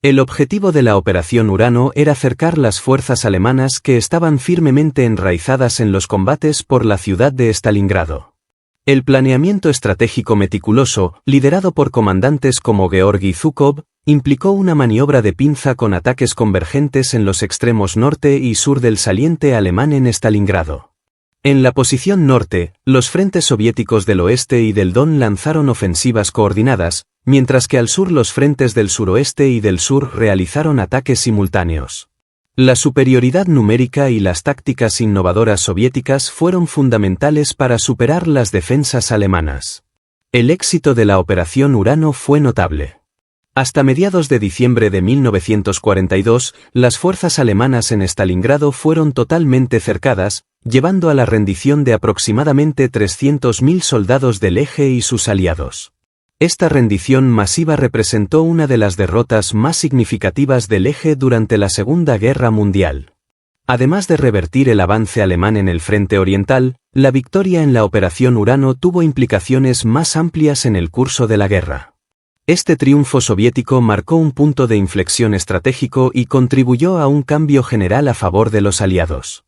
El objetivo de la Operación Urano era cercar las fuerzas alemanas que estaban firmemente enraizadas en los combates por la ciudad de Stalingrado. El planeamiento estratégico meticuloso, liderado por comandantes como Georgi Zhukov, implicó una maniobra de pinza con ataques convergentes en los extremos norte y sur del saliente alemán en Stalingrado. En la posición norte, los frentes soviéticos del oeste y del Don lanzaron ofensivas coordinadas, mientras que al sur los frentes del suroeste y del sur realizaron ataques simultáneos. La superioridad numérica y las tácticas innovadoras soviéticas fueron fundamentales para superar las defensas alemanas. El éxito de la Operación Urano fue notable. Hasta mediados de diciembre de 1942, las fuerzas alemanas en Stalingrado fueron totalmente cercadas, llevando a la rendición de aproximadamente 300.000 soldados del Eje y sus aliados. Esta rendición masiva representó una de las derrotas más significativas del Eje durante la Segunda Guerra Mundial. Además de revertir el avance alemán en el frente oriental, la victoria en la Operación Urano tuvo implicaciones más amplias en el curso de la guerra. Este triunfo soviético marcó un punto de inflexión estratégico y contribuyó a un cambio general a favor de los aliados.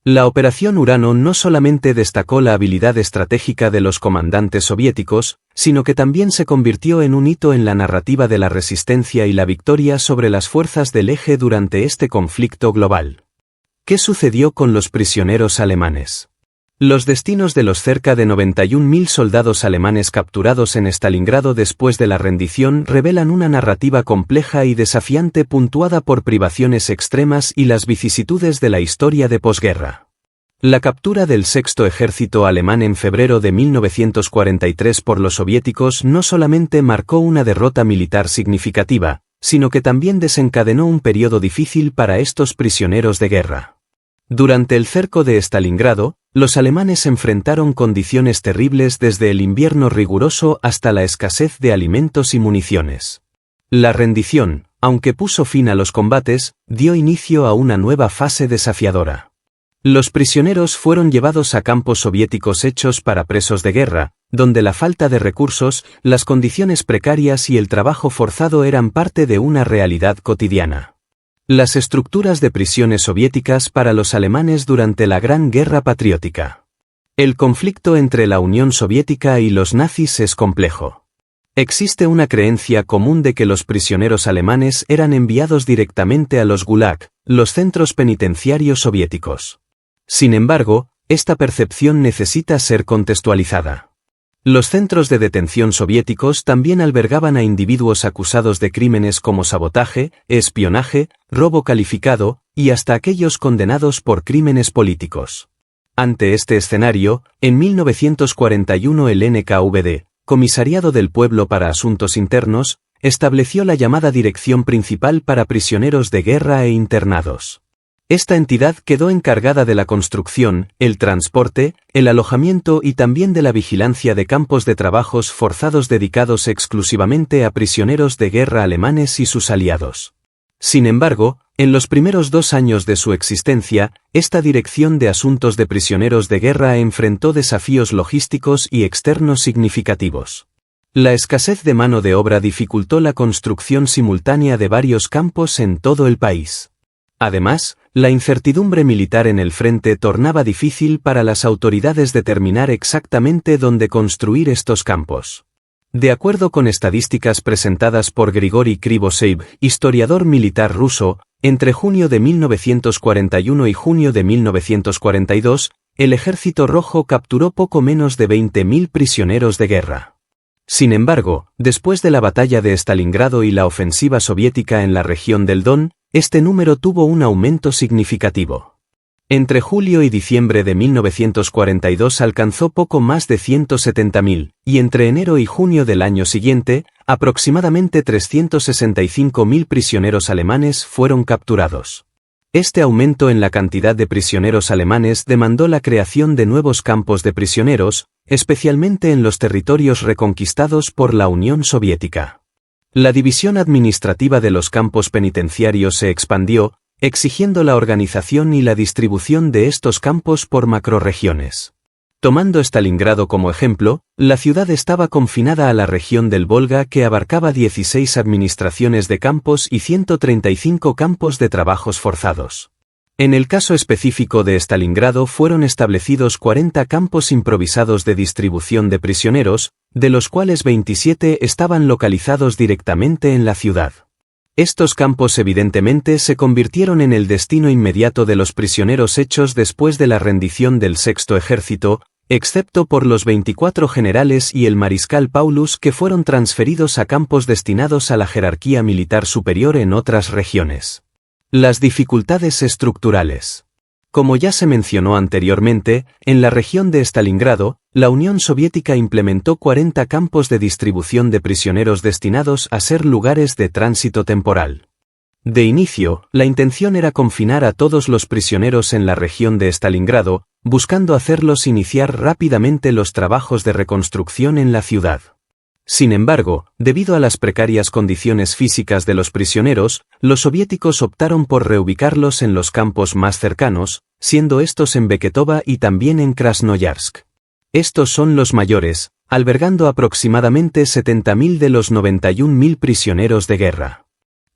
La Operación Urano no solamente destacó la habilidad estratégica de los comandantes soviéticos, sino que también se convirtió en un hito en la narrativa de la resistencia y la victoria sobre las fuerzas del Eje durante este conflicto global. ¿Qué sucedió con los prisioneros alemanes? Los destinos de los cerca de 91.000 soldados alemanes capturados en Stalingrado después de la rendición revelan una narrativa compleja y desafiante puntuada por privaciones extremas y las vicisitudes de la historia de posguerra. La captura del Sexto Ejército alemán en febrero de 1943 por los soviéticos no solamente marcó una derrota militar significativa, sino que también desencadenó un periodo difícil para estos prisioneros de guerra. Durante el cerco de Stalingrado, los alemanes enfrentaron condiciones terribles desde el invierno riguroso hasta la escasez de alimentos y municiones. La rendición, aunque puso fin a los combates, dio inicio a una nueva fase desafiadora. Los prisioneros fueron llevados a campos soviéticos hechos para presos de guerra, donde la falta de recursos, las condiciones precarias y el trabajo forzado eran parte de una realidad cotidiana. Las estructuras de prisiones soviéticas para los alemanes durante la Gran Guerra Patriótica. El conflicto entre la Unión Soviética y los nazis es complejo. Existe una creencia común de que los prisioneros alemanes eran enviados directamente a los Gulag, los centros penitenciarios soviéticos. Sin embargo, esta percepción necesita ser contextualizada. Los centros de detención soviéticos también albergaban a individuos acusados de crímenes como sabotaje, espionaje, robo calificado, y hasta aquellos condenados por crímenes políticos. Ante este escenario, en 1941 el NKVD, Comisariado del Pueblo para Asuntos Internos, estableció la llamada Dirección Principal para Prisioneros de Guerra e Internados. Esta entidad quedó encargada de la construcción, el transporte, el alojamiento y también de la vigilancia de campos de trabajos forzados dedicados exclusivamente a prisioneros de guerra alemanes y sus aliados. Sin embargo, en los primeros 2 años de su existencia, esta Dirección de Asuntos de Prisioneros de Guerra enfrentó desafíos logísticos y externos significativos. La escasez de mano de obra dificultó la construcción simultánea de varios campos en todo el país. Además, la incertidumbre militar en el frente tornaba difícil para las autoridades determinar exactamente dónde construir estos campos. De acuerdo con estadísticas presentadas por Grigori Krivoseev, historiador militar ruso, entre junio de 1941 y junio de 1942, el Ejército Rojo capturó poco menos de 20.000 prisioneros de guerra. Sin embargo, después de la batalla de Stalingrado y la ofensiva soviética en la región del Don, este número tuvo un aumento significativo. Entre julio y diciembre de 1942 alcanzó poco más de 170.000, y entre enero y junio del año siguiente, aproximadamente 365.000 prisioneros alemanes fueron capturados. Este aumento en la cantidad de prisioneros alemanes demandó la creación de nuevos campos de prisioneros, especialmente en los territorios reconquistados por la Unión Soviética. La división administrativa de los campos penitenciarios se expandió, exigiendo la organización y la distribución de estos campos por macrorregiones. Tomando Stalingrado como ejemplo, la ciudad estaba confinada a la región del Volga que abarcaba 16 administraciones de campos y 135 campos de trabajos forzados. En el caso específico de Stalingrado fueron establecidos 40 campos improvisados de distribución de prisioneros, de los cuales 27 estaban localizados directamente en la ciudad. Estos campos evidentemente se convirtieron en el destino inmediato de los prisioneros hechos después de la rendición del Sexto Ejército, excepto por los 24 generales y el mariscal Paulus que fueron transferidos a campos destinados a la jerarquía militar superior en otras regiones. Las dificultades estructurales. Como ya se mencionó anteriormente, en la región de Stalingrado, la Unión Soviética implementó 40 campos de distribución de prisioneros destinados a ser lugares de tránsito temporal. De inicio, la intención era confinar a todos los prisioneros en la región de Stalingrado, buscando hacerlos iniciar rápidamente los trabajos de reconstrucción en la ciudad. Sin embargo, debido a las precarias condiciones físicas de los prisioneros, los soviéticos optaron por reubicarlos en los campos más cercanos, siendo estos en Beketova y también en Krasnoyarsk. Estos son los mayores, albergando aproximadamente 70.000 de los 91.000 prisioneros de guerra.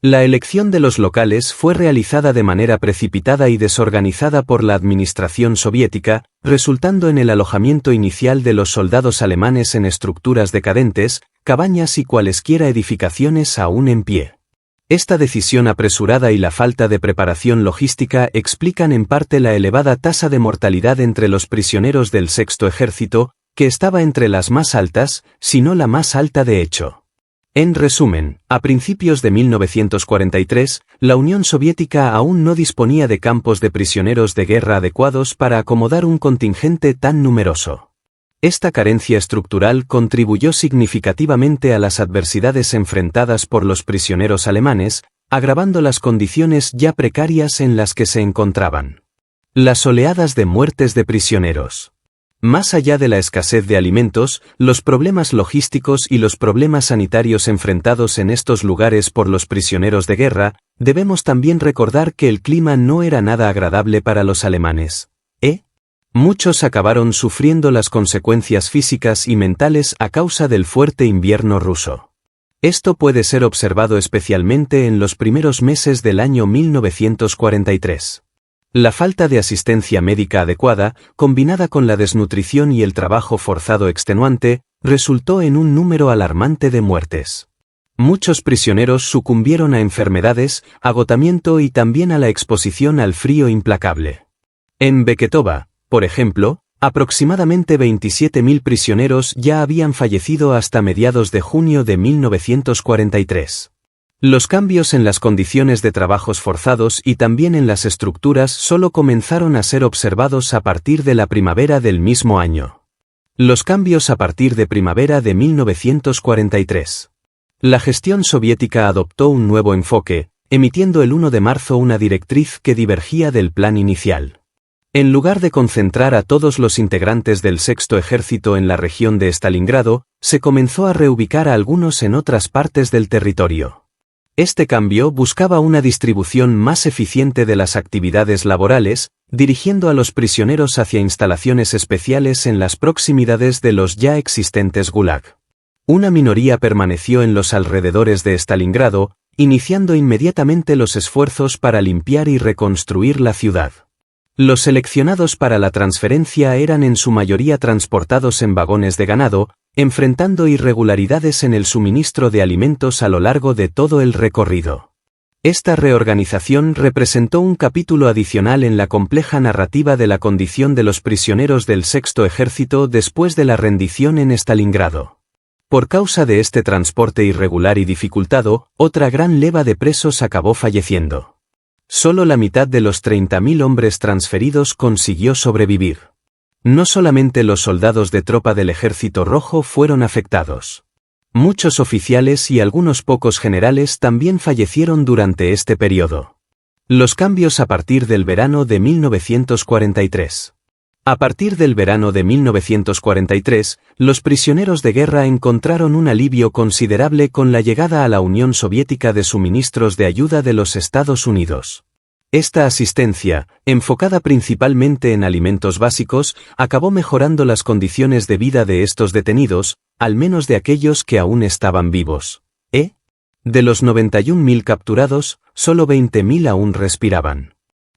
La elección de los locales fue realizada de manera precipitada y desorganizada por la administración soviética, resultando en el alojamiento inicial de los soldados alemanes en estructuras decadentes, cabañas y cualesquiera edificaciones aún en pie. Esta decisión apresurada y la falta de preparación logística explican en parte la elevada tasa de mortalidad entre los prisioneros del Sexto Ejército, que estaba entre las más altas, si no la más alta de hecho. En resumen, a principios de 1943, la Unión Soviética aún no disponía de campos de prisioneros de guerra adecuados para acomodar un contingente tan numeroso. Esta carencia estructural contribuyó significativamente a las adversidades enfrentadas por los prisioneros alemanes, agravando las condiciones ya precarias en las que se encontraban. Las oleadas de muertes de prisioneros. Más allá de la escasez de alimentos, los problemas logísticos y los problemas sanitarios enfrentados en estos lugares por los prisioneros de guerra, debemos también recordar que el clima no era nada agradable para los alemanes. Muchos acabaron sufriendo las consecuencias físicas y mentales a causa del fuerte invierno ruso. Esto puede ser observado especialmente en los primeros meses del año 1943. La falta de asistencia médica adecuada, combinada con la desnutrición y el trabajo forzado extenuante, resultó en un número alarmante de muertes. Muchos prisioneros sucumbieron a enfermedades, agotamiento y también a la exposición al frío implacable. En Beketova, por ejemplo, aproximadamente 27.000 prisioneros ya habían fallecido hasta mediados de junio de 1943. Los cambios en las condiciones de trabajos forzados y también en las estructuras solo comenzaron a ser observados a partir de la primavera del mismo año. Los cambios a partir de primavera de 1943. La gestión soviética adoptó un nuevo enfoque, emitiendo el 1 de marzo una directriz que divergía del plan inicial. En lugar de concentrar a todos los integrantes del Sexto Ejército en la región de Stalingrado, se comenzó a reubicar a algunos en otras partes del territorio. Este cambio buscaba una distribución más eficiente de las actividades laborales, dirigiendo a los prisioneros hacia instalaciones especiales en las proximidades de los ya existentes Gulag. Una minoría permaneció en los alrededores de Stalingrado, iniciando inmediatamente los esfuerzos para limpiar y reconstruir la ciudad. Los seleccionados para la transferencia eran en su mayoría transportados en vagones de ganado, enfrentando irregularidades en el suministro de alimentos a lo largo de todo el recorrido. Esta reorganización representó un capítulo adicional en la compleja narrativa de la condición de los prisioneros del Sexto Ejército después de la rendición en Stalingrado. Por causa de este transporte irregular y dificultado, otra gran leva de presos acabó falleciendo. Solo la mitad de los 30.000 hombres transferidos consiguió sobrevivir. No solamente los soldados de tropa del Ejército Rojo fueron afectados. Muchos oficiales y algunos pocos generales también fallecieron durante este periodo. Los cambios a partir del verano de 1943. A partir del verano de 1943, los prisioneros de guerra encontraron un alivio considerable con la llegada a la Unión Soviética de suministros de ayuda de los Estados Unidos. Esta asistencia, enfocada principalmente en alimentos básicos, acabó mejorando las condiciones de vida de estos detenidos, al menos de aquellos que aún estaban vivos. De los 91.000 capturados, solo 20.000 aún respiraban.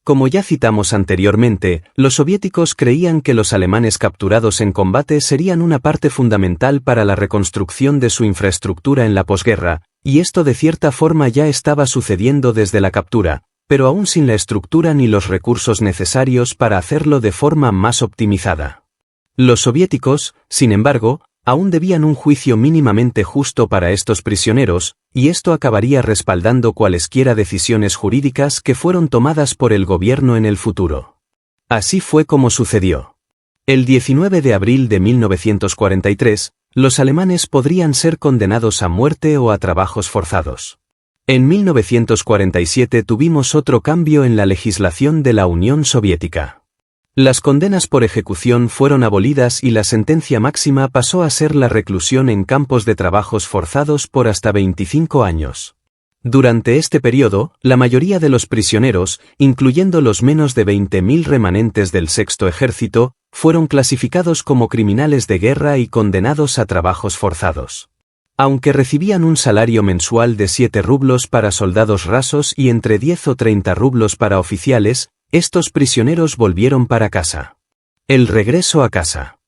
Como ya citamos anteriormente, los soviéticos creían que los alemanes capturados en combate serían una parte fundamental para la reconstrucción de su infraestructura en la posguerra, y esto de cierta forma ya estaba sucediendo desde la captura, pero aún sin la estructura ni los recursos necesarios para hacerlo de forma más optimizada. Los soviéticos, sin embargo, aún debían un juicio mínimamente justo para estos prisioneros, y esto acabaría respaldando cualesquiera decisiones jurídicas que fueron tomadas por el gobierno en el futuro. Así fue como sucedió. El 19 de abril de 1943, los alemanes podrían ser condenados a muerte o a trabajos forzados. En 1947 tuvimos otro cambio en la legislación de la Unión Soviética. Las condenas por ejecución fueron abolidas y la sentencia máxima pasó a ser la reclusión en campos de trabajos forzados por hasta 25 años. Durante este periodo, la mayoría de los prisioneros, incluyendo los menos de 20.000 remanentes del Sexto Ejército, fueron clasificados como criminales de guerra y condenados a trabajos forzados. Aunque recibían un salario mensual de 7 rublos para soldados rasos y entre 10 o 30 rublos para oficiales, estos prisioneros volvieron para casa. El regreso a casa.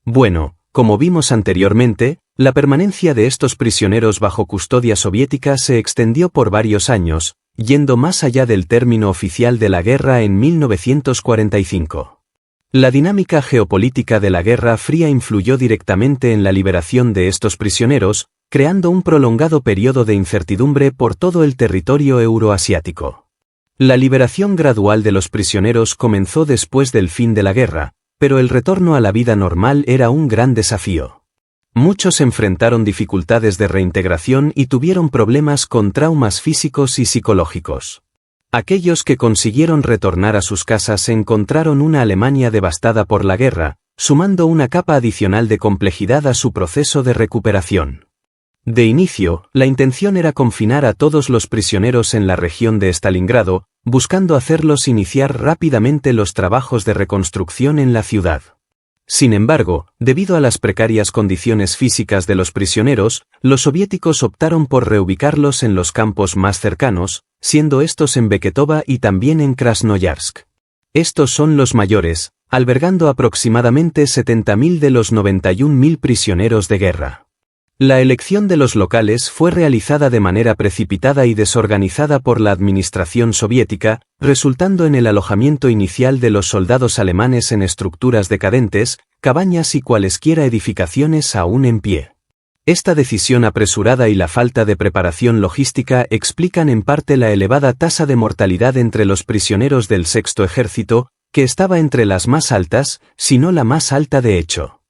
Bueno, como vimos anteriormente, la permanencia de estos prisioneros bajo custodia soviética se extendió por varios años, yendo más allá del término oficial de la guerra en 1945. La dinámica geopolítica de la Guerra Fría influyó directamente en la liberación de estos prisioneros, creando un prolongado periodo de incertidumbre por todo el territorio euroasiático. La liberación gradual de los prisioneros comenzó después del fin de la guerra, pero el retorno a la vida normal era un gran desafío. Muchos enfrentaron dificultades de reintegración y tuvieron problemas con traumas físicos y psicológicos. Aquellos que consiguieron retornar a sus casas encontraron una Alemania devastada por la guerra, sumando una capa adicional de complejidad a su proceso de recuperación. De inicio, la intención era confinar a todos los prisioneros en la región de Stalingrado, buscando hacerlos iniciar rápidamente los trabajos de reconstrucción en la ciudad. Sin embargo, debido a las precarias condiciones físicas de los prisioneros, los soviéticos optaron por reubicarlos en los campos más cercanos, siendo estos en Beketova y también en Krasnoyarsk. Estos son los mayores, albergando aproximadamente 70.000 de los 91.000 prisioneros de guerra. La elección de los locales fue realizada de manera precipitada y desorganizada por la administración soviética, resultando en el alojamiento inicial de los soldados alemanes en estructuras decadentes, cabañas y cualesquiera edificaciones aún en pie. Esta decisión apresurada y la falta de preparación logística explican en parte la elevada tasa de mortalidad entre los prisioneros del Sexto Ejército, que estaba entre las más altas, si no la más alta de hecho.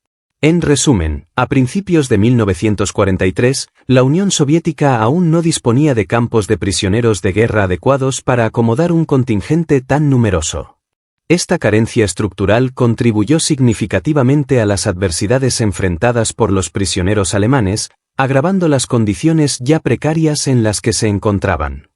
En resumen, a principios de 1943, la Unión Soviética aún no disponía de campos de prisioneros de guerra adecuados para acomodar un contingente tan numeroso. Esta carencia estructural contribuyó significativamente a las adversidades enfrentadas por los prisioneros alemanes, agravando las condiciones ya precarias en las que se encontraban.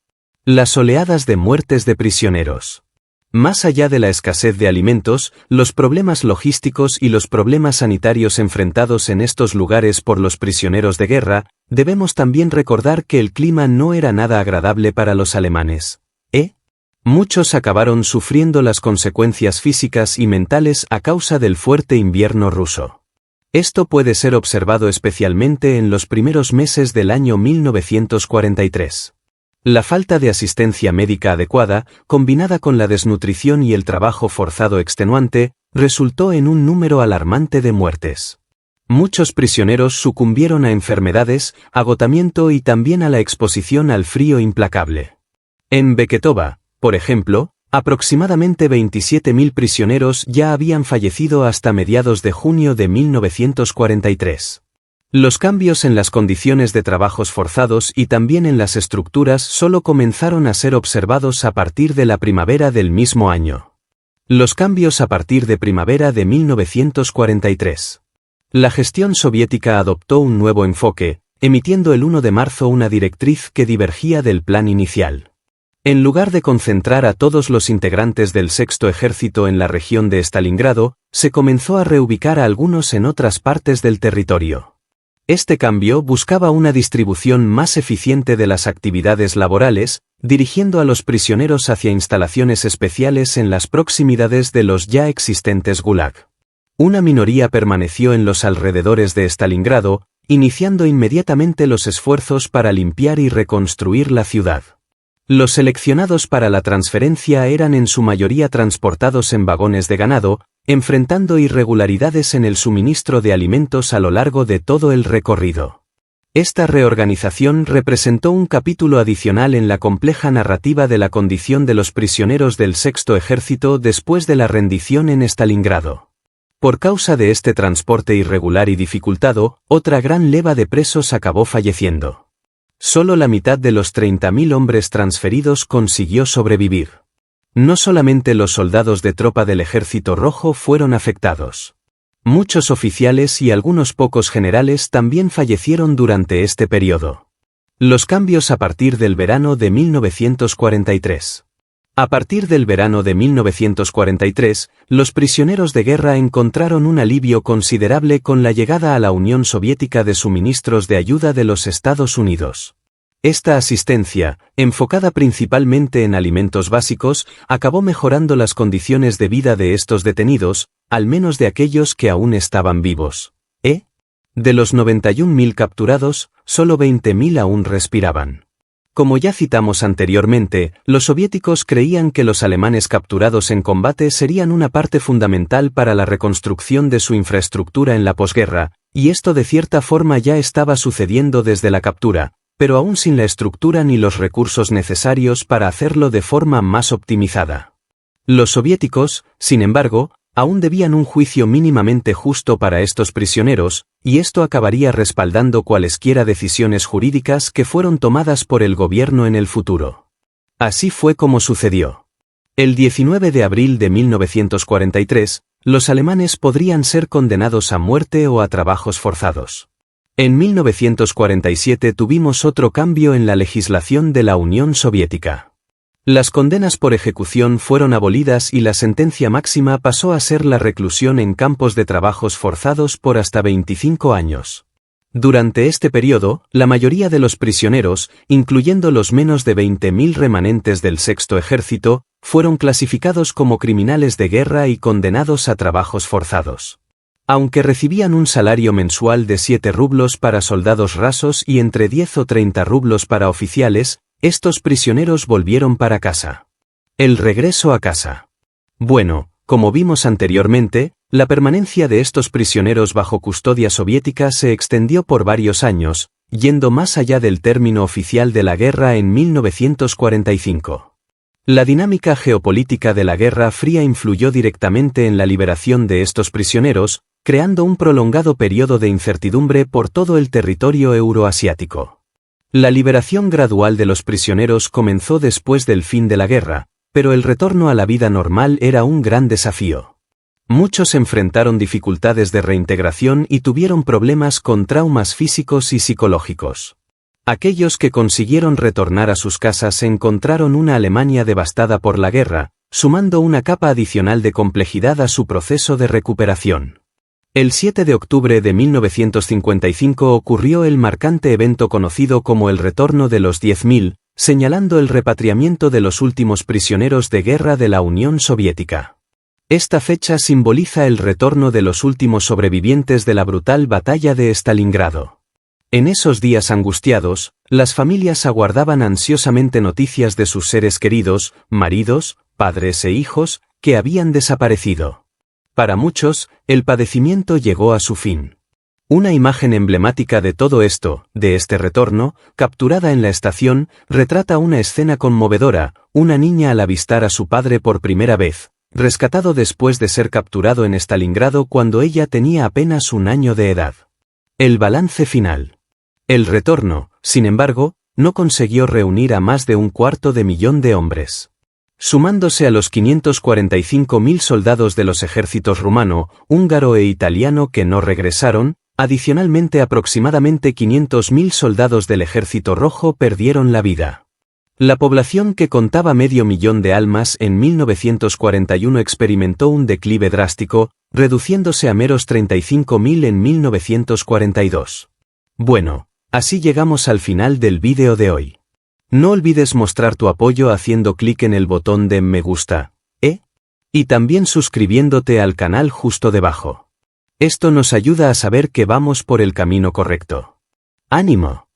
Las oleadas de muertes de prisioneros. Más allá de la escasez de alimentos, los problemas logísticos y los problemas sanitarios enfrentados en estos lugares por los prisioneros de guerra, debemos también recordar que el clima no era nada agradable para los alemanes. Muchos acabaron sufriendo las consecuencias físicas y mentales a causa del fuerte invierno ruso. Esto puede ser observado especialmente en los primeros meses del año 1943. La falta de asistencia médica adecuada, combinada con la desnutrición y el trabajo forzado extenuante, resultó en un número alarmante de muertes. Muchos prisioneros sucumbieron a enfermedades, agotamiento y también a la exposición al frío implacable. En Beketova, por ejemplo, aproximadamente 27.000 prisioneros ya habían fallecido hasta mediados de junio de 1943. Los cambios en las condiciones de trabajos forzados y también en las estructuras solo comenzaron a ser observados a partir de la primavera del mismo año. Los cambios a partir de primavera de 1943. La gestión soviética adoptó un nuevo enfoque, emitiendo el 1 de marzo una directriz que divergía del plan inicial. En lugar de concentrar a todos los integrantes del Sexto Ejército en la región de Stalingrado, se comenzó a reubicar a algunos en otras partes del territorio. Este cambio buscaba una distribución más eficiente de las actividades laborales, dirigiendo a los prisioneros hacia instalaciones especiales en las proximidades de los ya existentes Gulag. Una minoría permaneció en los alrededores de Stalingrado, iniciando inmediatamente los esfuerzos para limpiar y reconstruir la ciudad. Los seleccionados para la transferencia eran en su mayoría transportados en vagones de ganado, enfrentando irregularidades en el suministro de alimentos a lo largo de todo el recorrido. Esta reorganización representó un capítulo adicional en la compleja narrativa de la condición de los prisioneros del Sexto Ejército después de la rendición en Stalingrado. Por causa de este transporte irregular y dificultado, otra gran leva de presos acabó falleciendo. Solo la mitad de los 30.000 hombres transferidos consiguió sobrevivir. No solamente los soldados de tropa del Ejército Rojo fueron afectados. Muchos oficiales y algunos pocos generales también fallecieron durante este periodo. Los cambios a partir del verano de 1943. A partir del verano de 1943, los prisioneros de guerra encontraron un alivio considerable con la llegada a la Unión Soviética de suministros de ayuda de los Estados Unidos. Esta asistencia, enfocada principalmente en alimentos básicos, acabó mejorando las condiciones de vida de estos detenidos, al menos de aquellos que aún estaban vivos. De los 91.000 capturados, solo 20.000 aún respiraban. Como ya citamos anteriormente, los soviéticos creían que los alemanes capturados en combate serían una parte fundamental para la reconstrucción de su infraestructura en la posguerra, y esto de cierta forma ya estaba sucediendo desde la captura, pero aún sin la estructura ni los recursos necesarios para hacerlo de forma más optimizada. Los soviéticos, sin embargo, aún debían un juicio mínimamente justo para estos prisioneros, y esto acabaría respaldando cualesquiera decisiones jurídicas que fueron tomadas por el gobierno en el futuro. Así fue como sucedió. El 19 de abril de 1943, los alemanes podrían ser condenados a muerte o a trabajos forzados. En 1947 tuvimos otro cambio en la legislación de la Unión Soviética. Las condenas por ejecución fueron abolidas y la sentencia máxima pasó a ser la reclusión en campos de trabajos forzados por hasta 25 años. Durante este periodo, la mayoría de los prisioneros, incluyendo los menos de 20.000 remanentes del Sexto Ejército, fueron clasificados como criminales de guerra y condenados a trabajos forzados. Aunque recibían un salario mensual de 7 rublos para soldados rasos y entre 10 o 30 rublos para oficiales, estos prisioneros volvieron para casa. El regreso a casa. Bueno, como vimos anteriormente, la permanencia de estos prisioneros bajo custodia soviética se extendió por varios años, yendo más allá del término oficial de la guerra en 1945. La dinámica geopolítica de la Guerra Fría influyó directamente en la liberación de estos prisioneros, creando un prolongado periodo de incertidumbre por todo el territorio euroasiático. La liberación gradual de los prisioneros comenzó después del fin de la guerra, pero el retorno a la vida normal era un gran desafío. Muchos enfrentaron dificultades de reintegración y tuvieron problemas con traumas físicos y psicológicos. Aquellos que consiguieron retornar a sus casas encontraron una Alemania devastada por la guerra, sumando una capa adicional de complejidad a su proceso de recuperación. El 7 de octubre de 1955 ocurrió el marcante evento conocido como el Retorno de los 10.000, señalando el repatriamiento de los últimos prisioneros de guerra de la Unión Soviética. Esta fecha simboliza el retorno de los últimos sobrevivientes de la brutal batalla de Stalingrado. En esos días angustiados, las familias aguardaban ansiosamente noticias de sus seres queridos, maridos, padres e hijos, que habían desaparecido. Para muchos, el padecimiento llegó a su fin. Una imagen emblemática de todo esto, de este retorno, capturada en la estación, retrata una escena conmovedora, una niña al avistar a su padre por primera vez, rescatado después de ser capturado en Stalingrado cuando ella tenía apenas 1 año de edad. El balance final. El retorno, sin embargo, no consiguió reunir a más de 250.000 de hombres. Sumándose a los 545.000 soldados de los ejércitos rumano, húngaro e italiano que no regresaron, adicionalmente aproximadamente 500.000 soldados del Ejército Rojo perdieron la vida. La población que contaba 500.000 de almas en 1941 experimentó un declive drástico, reduciéndose a meros 35.000 en 1942. Bueno, así llegamos al final del vídeo de hoy. No olvides mostrar tu apoyo haciendo clic en el botón de me gusta, y también suscribiéndote al canal justo debajo. Esto nos ayuda a saber que vamos por el camino correcto. ¡Ánimo!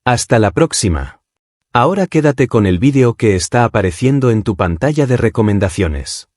¡Hasta la próxima! Ahora quédate con el vídeo que está apareciendo en tu pantalla de recomendaciones.